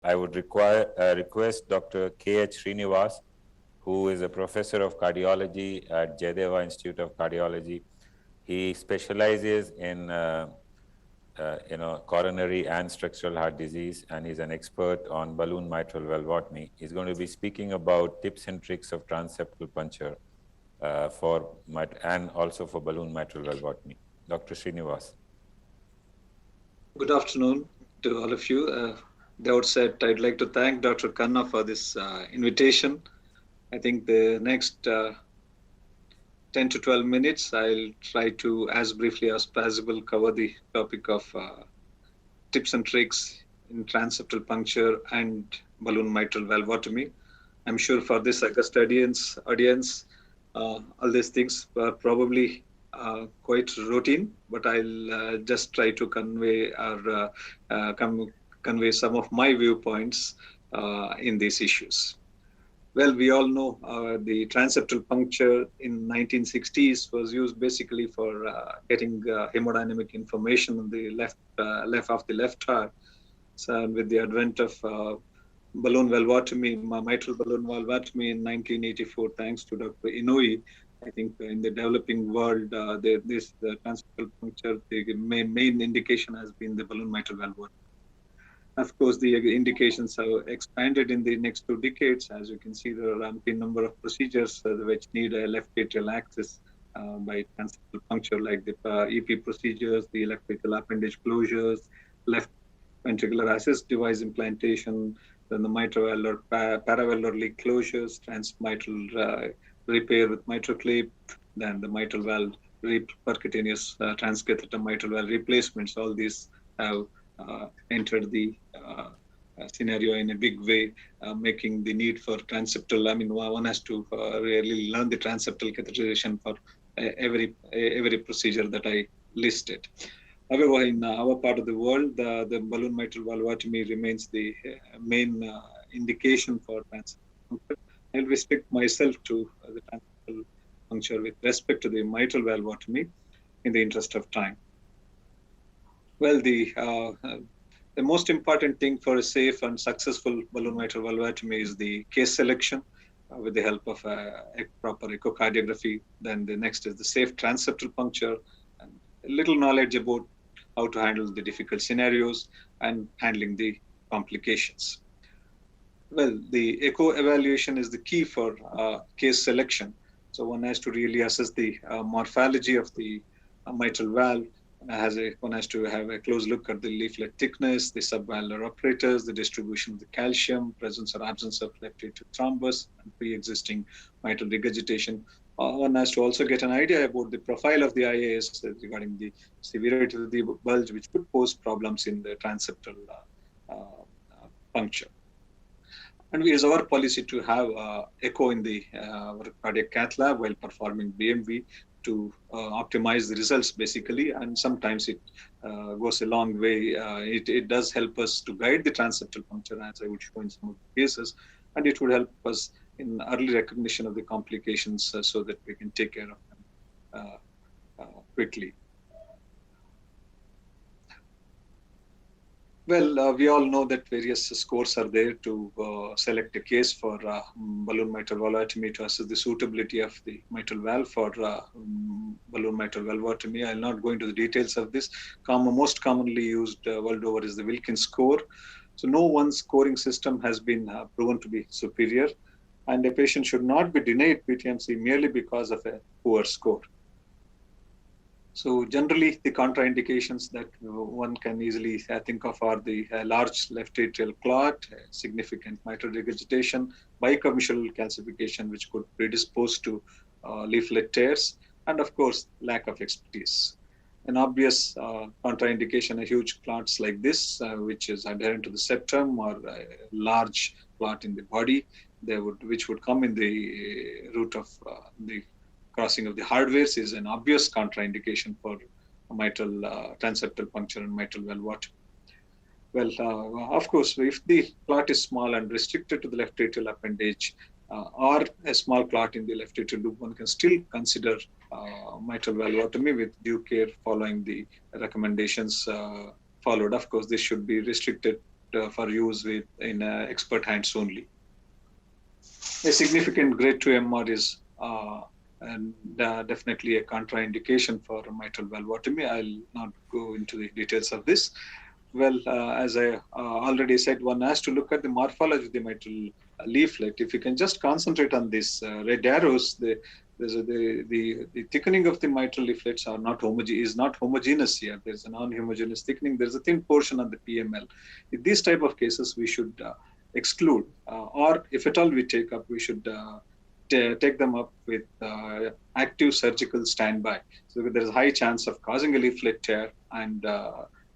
I would request Dr. K.H. Srinivas, who is a professor of cardiology at Jayadeva Institute of Cardiology. He specializes in coronary and structural heart disease, and he's an expert on balloon mitral valvotomy. He's going to be speaking about tips and tricks of transeptal puncture and also for balloon mitral valvotomy. Dr. Srinivas. Good afternoon to all of you. At the outset, I'd like to thank Dr. Khanna for this invitation. I think the next 10 to 12 minutes, I'll try to, as briefly as possible, cover the topic of tips and tricks in transeptal puncture and balloon mitral valvotomy. I'm sure for this august audience, all these things are probably quite routine, but I'll just try to convey some of my viewpoints in these issues. Well, we all know the transeptal puncture in 1960s was used basically for getting hemodynamic information on the left of the left heart. So with the advent of balloon valvotomy, mitral balloon valvotomy in 1984, thanks to Dr. Inouye, I think in the developing world, the transeptal puncture, the main indication has been the balloon mitral valvotomy. Of course, the indications have expanded in the next 2 decades. As you can see, there are a number of procedures which need a left atrial access by transeptal puncture, like the EP procedures, the left atrial appendage closures, left ventricular assist device implantation, then the mitral paravalvular leak closures, transmitral repair with MitraClip, then the mitral valve percutaneous transcatheter mitral valve replacements. All these have entered the scenario in a big way, making the need for transeptal. I mean, one has to really learn the transeptal catheterization for every procedure that I listed. However, in our part of the world, the balloon mitral valvotomy remains the main indication for transeptal puncture. I'll restrict myself to the transeptal puncture with respect to the mitral valvotomy in the interest of time. Well, the most important thing for a safe and successful balloon mitral valvotomy is the case selection with the help of a proper echocardiography. Then the next is the safe transeptal puncture, and a little knowledge about how to handle the difficult scenarios and handling the complications. Well, the echo evaluation is the key for case selection. So one has to really assess the morphology of the mitral valve. One has to have a close look at the leaflet thickness, the subvalvular apparatus, the distribution of the calcium, presence or absence of left atrial thrombus, and pre-existing mitral regurgitation. One has to also get an idea about the profile of the IAS regarding the severity of the bulge, which could pose problems in the transeptal puncture. And it is our policy to have echo in the cardiac cath lab while performing BMV to optimize the results, basically. And sometimes it goes a long way. It does help us to guide the transeptal puncture, as I would show in some of the cases. And it would help us in early recognition of the complications so that we can take care of them quickly. Well, we all know that various scores are there to select a case for balloon mitral valvotomy to assess the suitability of the mitral valve for balloon mitral valvotomy. I'll not go into the details of this. Most commonly used world over is the Wilkins score. So no one scoring system has been proven to be superior, and a patient should not be denied PTMC merely because of a poor score. So generally, the contraindications that one can easily think of are the large left atrial clot, significant mitral regurgitation, bicomissural calcification, which could predispose to leaflet tears, and of course, lack of expertise. An obvious contraindication, a huge clots like this, which is adherent to the septum, or a large clot in the body, which would come in the route of the crossing of the hardwares, is an obvious contraindication for mitral transeptal puncture and mitral valvotomy. Well, of course, if the clot is small and restricted to the left atrial appendage, or a small clot in the left atrial loop, one can still consider mitral valvotomy with due care following the recommendations followed. Of course, this should be restricted for use in expert hands only. A significant grade 2 MR is and definitely a contraindication for mitral valvotomy. I'll not go into the details of this. Well, as I already said, one has to look at the morphology of the mitral leaflet. If you can just concentrate on this red arrows, the thickening of the mitral leaflets is not homogeneous here. There's a non-homogeneous thickening. There's a thin portion on the PML. In these type of cases, we should exclude, or if at all we take up, we should take them up with active surgical standby. So there's a high chance of causing a leaflet tear and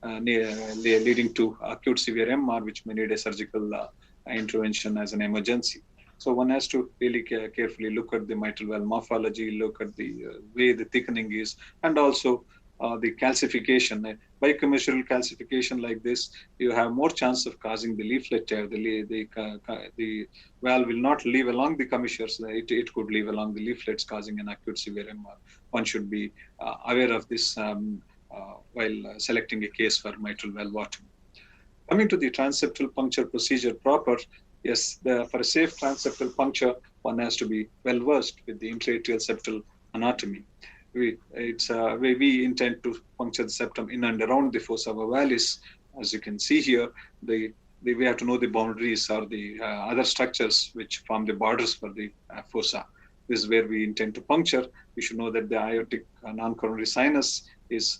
leading to acute severe MR, which may need a surgical intervention as an emergency. So one has to really carefully look at the mitral valve morphology, look at the way the thickening is, and also the calcification. By commercial calcification like this, you have more chance of causing the leaflet tear. The valve will not leave along the commissures. It could leave along the leaflets, causing an acute severe MR. One should be aware of this while selecting a case for mitral valvotomy. Coming to the transeptal puncture procedure proper, yes, for a safe transeptal puncture, one has to be well versed with the intra-atrial septal anatomy. We intend to puncture the septum in and around the fossa ovalis. As you can see here, we have to know the boundaries or the other structures which form the borders for the fossa. This is where we intend to puncture. We should know that the aortic non-coronary sinus is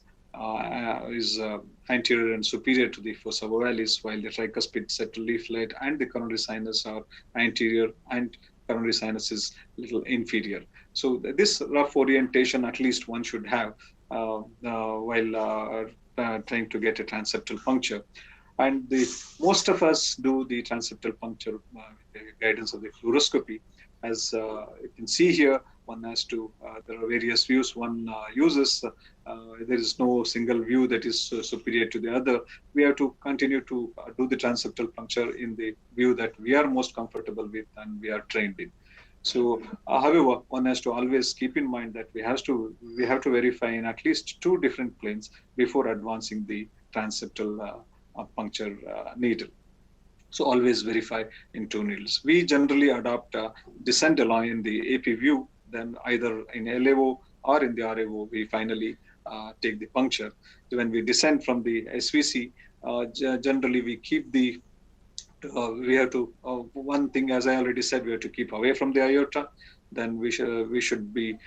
anterior and superior to the fossa ovalis, while the tricuspid septal leaflet and the coronary sinus are anterior, and coronary sinus is a little inferior. So this rough orientation at least one should have while trying to get a transeptal puncture. And most of us do the transeptal puncture with the guidance of the fluoroscopy. As you can see here, one has to, there are various views one uses. There is no single view that is superior to the other. We have to continue to do the transeptal puncture in the view that we are most comfortable with and we are trained in. So, however, one has to always keep in mind that we have to verify in at least 2 different planes before advancing the transeptal puncture needle. So always verify in 2 needles. We generally adopt descent along in the AP view, then either in LAO or in the RAO, we finally take the puncture. So when we descend from the SVC, generally we keep the, we have to, one thing, as I already said, we have to keep away from the aorta. Then we should be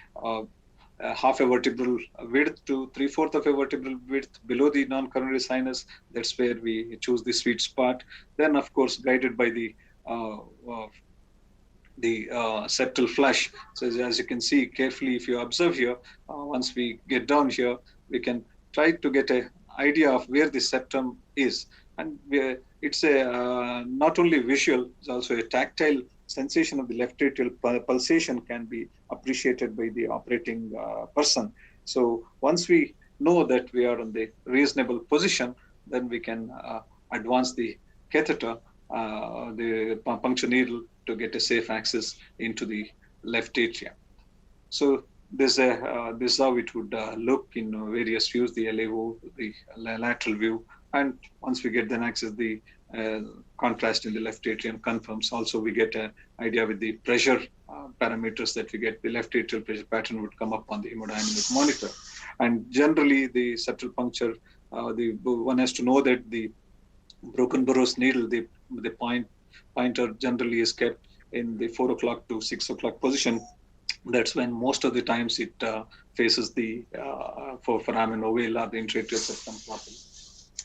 half a vertebral width to 3/4 of a vertebral width below the non-coronary sinus. That's where we choose the sweet spot. Then, of course, guided by the septal flush. So as you can see carefully, if you observe here, once we get down here, we can try to get an idea of where the septum is. And it's a not only visual, it's also a tactile sensation of the left atrial pulsation can be appreciated by the operating person. So once we know that we are in the reasonable position, then we can advance the catheter, the puncture needle, to get a safe access into the left atrium. So this is how it would look in various views, the LAO, the lateral view, and once we get then access, the contrast in the left atrium confirms. Also, we get an idea with the pressure parameters that we get. The left atrial pressure pattern would come up on the hemodynamic monitor. And generally, the septal puncture, one has to know that the broken burrows needle, the pointer generally is kept in the 4 o'clock to 6 o'clock position. That's when most of the times it faces the foramen ovale or the intra-atrial septum properly.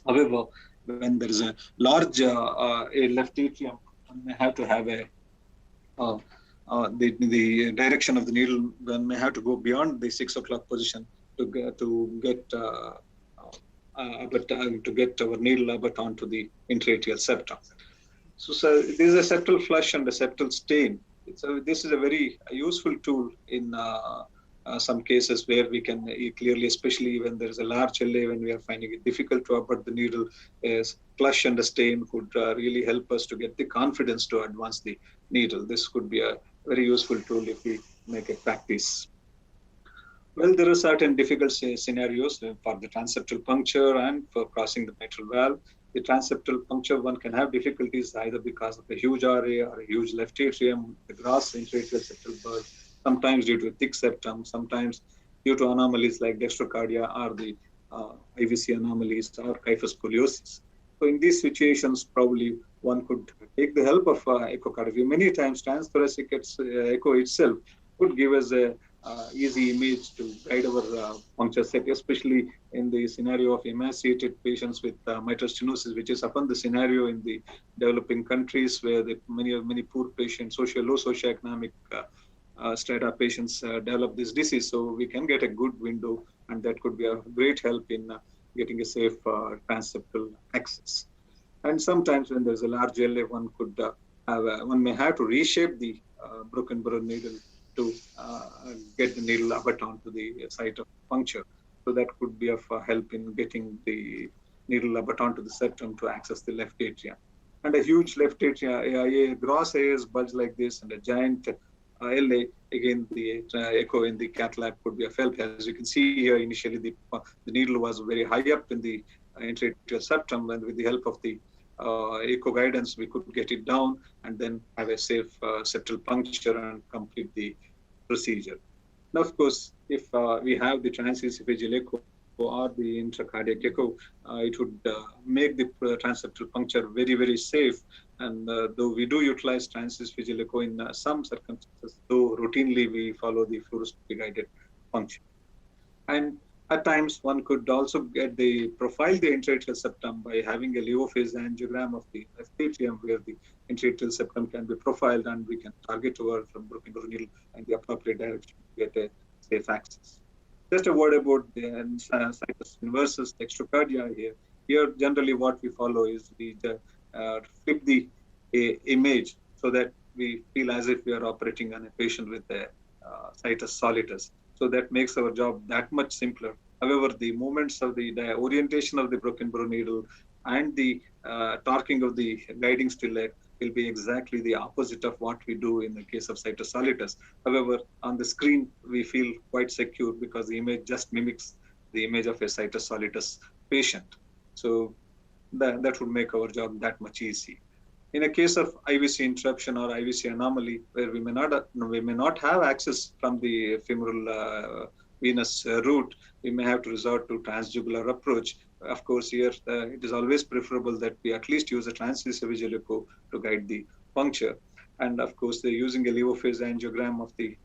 However, when there is a large left atrium, one may have to have the direction of the needle. One may have to go beyond the 6 o'clock position to get our needle abut onto the intra-atrial septum. So this is a septal flush and a septal stain. This is a very useful tool in some cases where we can clearly, especially when there is a large LA, when we are finding it difficult to abut the needle, as flush and a stain could really help us to get the confidence to advance the needle. This could be a very useful tool if we make a practice. Well, there are certain difficult scenarios for the transeptal puncture and for crossing the mitral valve. the transeptal puncture, one can have difficulties either because of a huge RA or a huge left atrium, the gross intraatrial septal bulge, sometimes due to a thick septum, sometimes due to anomalies like dextrocardia or the IVC anomalies or kyphoscoliosis. So in these situations, probably one could take the help of echocardiography. Many times, transthoracic echo itself could give us a easy image to guide our puncture set, especially in the scenario of emaciated patients with mitral stenosis, which is often the scenario in the developing countries where many poor patients, low socioeconomic strata patients develop this disease. So we can get a good window, and that could be a great help in getting a safe transeptal access. And sometimes when there's a large LA, one may have to reshape the broken burrow needle to get the needle abaton to the site of puncture. So that could be of help in getting the needle abaton to the septum to access the left atria. And a huge left atria, a gross AS bulge like this, and a giant LA, again, the echo in the cath lab could be of help. As you can see here, initially the needle was very high up in the intraatrial septum, and with the help of the echo guidance, we could get it down and then have a safe septal puncture and complete the procedure. Now, of course, if we have the transesophageal echo or the intracardiac echo, it would make the transeptal puncture very, very safe. And though we do utilize transesophageal echo in some circumstances, though routinely we follow the fluoroscopy guided puncture. And at times, one could also get the intraatrial septum by having a Leo phase angiogram of the left atrium, where the intraatrial septum can be profiled, and we can target over from broken burrow needle in the appropriate direction to get a safe access. Just a word about the situs inversus dextrocardia here. Here, generally, what we follow is we flip the image so that we feel as if we are operating on a patient with a situs solitus. So that makes our job that much simpler. However, the movements of the orientation of the broken burrow needle and the torquing of the guiding stellate will be exactly the opposite of what we do in the case of situs solitus. However, on the screen, we feel quite secure because the image just mimics the image of a situs solitus patient. So that would make our job that much easy. In a case of IVC interruption or IVC anomaly, where we may not have access from the femoral venous route, we may have to resort to transjugular approach. Of course, here it is always preferable that we at least use a transesophageal echo to guide the puncture. And of course, using a Leo phase angiogram of the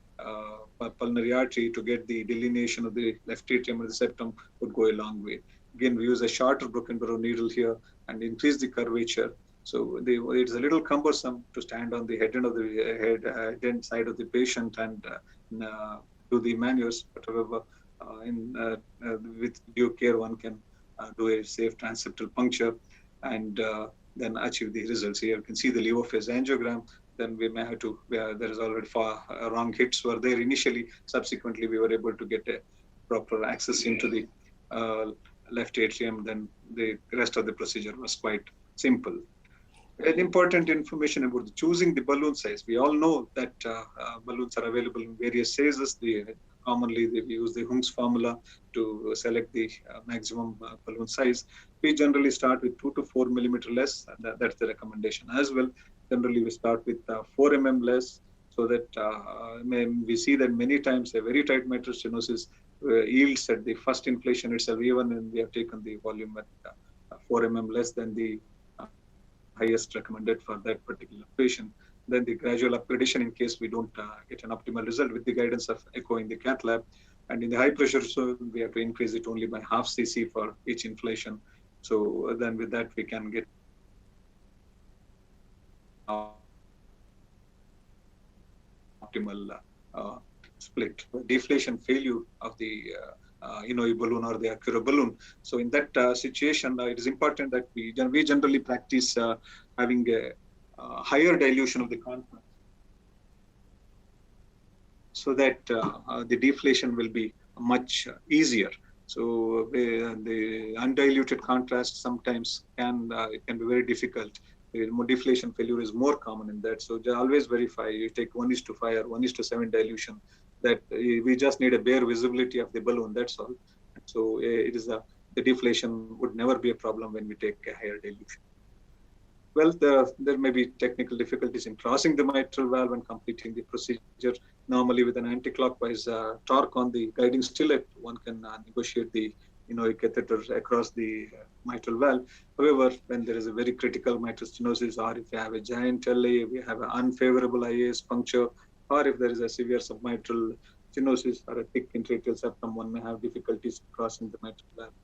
pulmonary artery to get the delineation of the left atrium or the septum would go a long way. Again, we use a shorter broken burrow needle here and increase the curvature. So it's a little cumbersome to stand on the head end of the head end side of the patient and do the maneuvers. But however, with due care, one can do a safe transeptal puncture and then achieve the results. Here you can see the Leo phase angiogram. Then we may have to, there is already wrong hits were there initially. Subsequently, we were able to get a proper access into the left atrium. Then the rest of the procedure was quite simple. An important information about choosing the balloon size. We all know that balloons are available in various sizes. Commonly, we use the Hunk's formula to select the maximum balloon size. We generally start with 2 to 4 millimeter less. That's the recommendation as well. Generally, we start with 4 mm less, so that we see that many times a very tight mitral stenosis yields at the first inflation itself, even when we have taken the volume at 4 mm less than the highest recommended for that particular patient. Then the gradual upgradation in case we don't get an optimal result with the guidance of echo in the cath lab. And in the high pressure zone, we have to increase it only by half cc for each inflation. So then with that, we can get optimal split. Deflation failure of the balloon or the Acura balloon. So in that situation, it is important that we generally practice having a higher dilution of the contrast, so that the deflation will be much easier. So the undiluted contrast sometimes can be very difficult. Deflation failure is more common in that. So always verify. You take 1:5 or 1:7 dilution. That we just need a bare visibility of the balloon. That's all. So it is the deflation would never be a problem when we take a higher dilution. Well, there may be technical difficulties in crossing the mitral valve and completing the procedure. Normally, with an anti-clockwise torque on the guiding stillet, one can negotiate the catheter across the mitral valve. However, when there is a very critical mitral stenosis, or if you have a giant LA, we have an unfavorable IAS puncture, or if there is a severe submitral stenosis or a thick intratracheal septum, one may have difficulties crossing the mitral valve.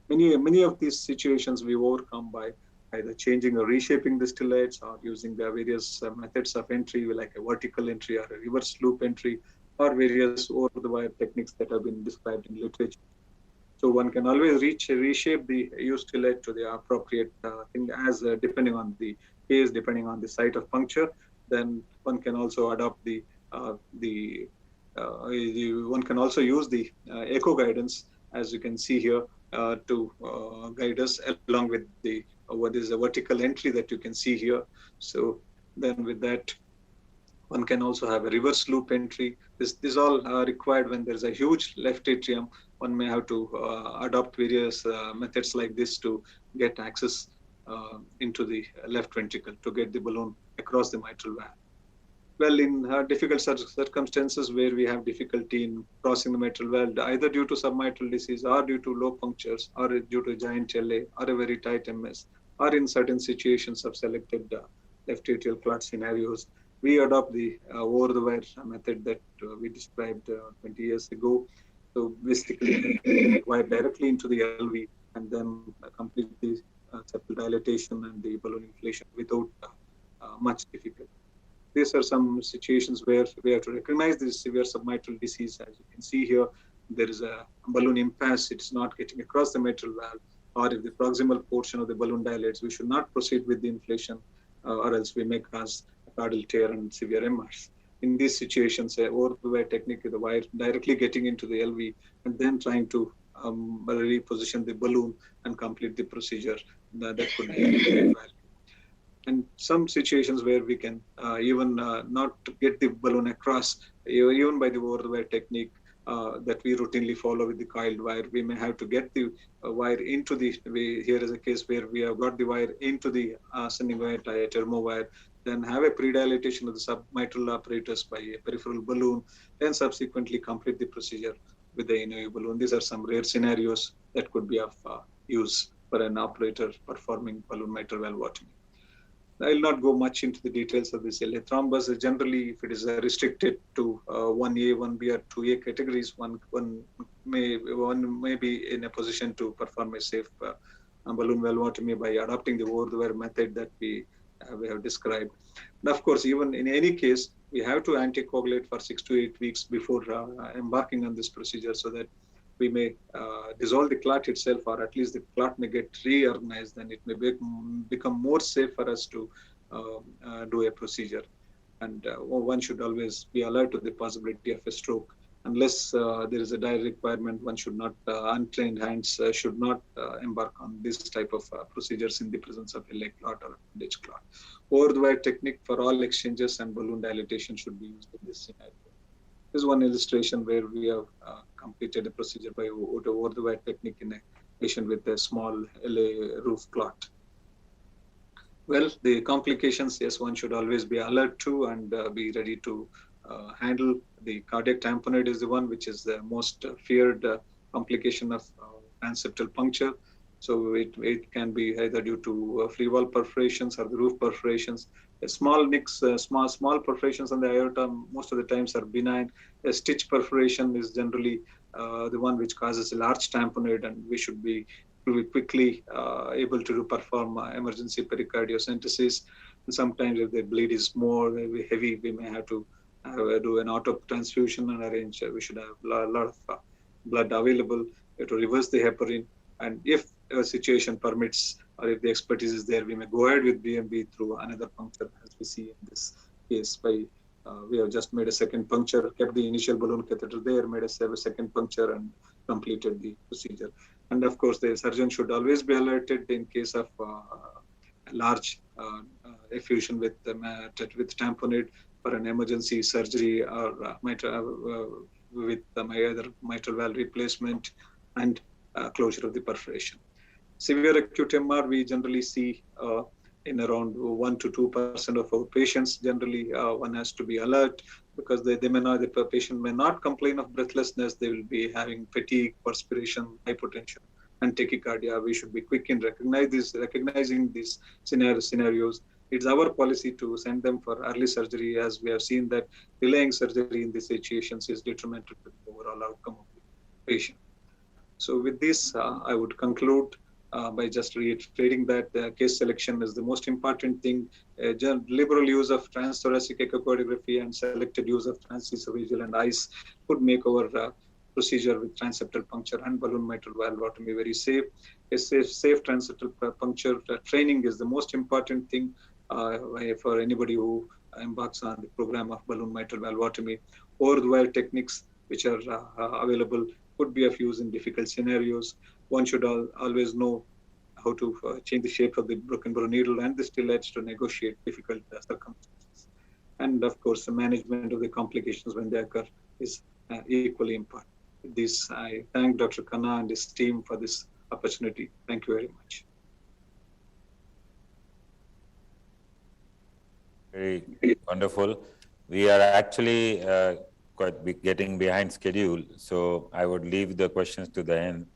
Many of these situations we overcome by either changing or reshaping the stillets, or using the various methods of entry, like a vertical entry or a reverse loop entry, or various over-the-wire techniques that have been described in literature. So one can always reshape the used stillet to the appropriate thing, as depending on the case, depending on the site of puncture. Then one can also adopt one can also use the echo guidance, as you can see here, to guide us along with the what is a vertical entry that you can see here. So then with that, one can also have a reverse loop entry. This all required when there is a huge left atrium. One may have to adopt various methods like this to get access into the left ventricle, to get the balloon across the mitral valve. Well, in difficult circumstances where we have difficulty in crossing the mitral valve, either due to submitral disease, or due to low punctures, or due to giant LA, or a very tight MS, or in certain situations of selected left atrial clot scenarios, we adopt the over-the-wire method that we described 20 years ago. So basically, wire directly into the LV, and then complete the septal dilatation and the balloon inflation without much difficulty. These are some situations where we have to recognize this severe submitral disease. As you can see here, there is a balloon impasse. It's not getting across the mitral valve, or if the proximal portion of the balloon dilates, we should not proceed with the inflation, or else we may cause a caudal tear and severe MRs. In these situations, over-the-wire technique with the wire directly getting into the LV and then trying to reposition the balloon and complete the procedure, that could be a great value. And some situations where we can even not get the balloon across, even by the over-the-wire technique that we routinely follow with the coiled wire, we may have to get the wire into the, here is a case where we have got the wire into the ascending wire, termo wire, then have a predilatation of the submitral apparatus by a peripheral balloon, then subsequently complete the procedure with the NOE balloon. These are some rare scenarios that could be of use for an operator performing balloon mitral valvotomy. I will not go much into the details of this LA thrombus. Generally, if it is restricted to 1A, 1B, or 2A categories, one may be in a position to perform a safe balloon valvotomy by adopting the over-the-wire method that we have described. And of course, even in any case, we have to anticoagulate for 6 to 8 weeks before embarking on this procedure, so that we may dissolve the clot itself, or at least the clot may get reorganized, and it may become more safe for us to do a procedure. And one should always be alert to the possibility of a stroke. Unless there is a dire requirement, one should not, untrained hands should not embark on this type of procedures in the presence of a leg clot or appendage clot. Over-the-wire technique for all exchanges and balloon dilatation should be used in this scenario. This is one illustration where we have completed a procedure by over-the-wire technique in a patient with a small LA roof clot. Well, the complications, yes, one should always be alert to and be ready to handle. The cardiac tamponade is the one which is the most feared complication of transeptal puncture. So it can be either due to free wall perforations or the roof perforations. Small nicks, small perforations on the aorta most of the times are benign. A stitch perforation is generally the one which causes a large tamponade, and we should be quickly able to perform emergency pericardiocentesis. And sometimes if the bleed is more heavy, we may have to do an auto transfusion and arrange. We should have a lot of blood available to reverse the heparin. And if a situation permits, or if the expertise is there, we may go ahead with BMB through another puncture, as we see in this case. By we have just made a second puncture, kept the initial balloon catheter there, made a second puncture, and completed the procedure. And of course, the surgeon should always be alerted in case of large effusion with tamponade for an emergency surgery, or with either mitral valve replacement. And closure of the perforation. Severe acute MR, we generally see in around 1 to 2% of our patients. Generally, one has to be alert because the patient may not complain of breathlessness. They will be having fatigue, perspiration, hypotension, and tachycardia. We should be quick in recognizing these scenarios. It's our policy to send them for early surgery, as we have seen that delaying surgery in these situations is detrimental to the overall outcome of the patient. So with this, I would conclude by just reiterating that case selection is the most important thing. Liberal use of transthoracic echocardiography and selected use of transesophageal and ICE could make our procedure with transeptal puncture and balloon mitral valvotomy very safe. A safe transeptal puncture training is the most important thing for anybody who embarks on the program of balloon mitral valvotomy. Or the wire techniques which are available could be of use in difficult scenarios. One should always know how to change the shape of the broken bone needle and the stillage to negotiate difficult circumstances. And of course, the management of the complications when they occur is equally important. With this, I thank Dr. Khanna and his team for this opportunity. Thank you very much. Very wonderful. We are actually getting behind schedule, so I would leave the questions to the end.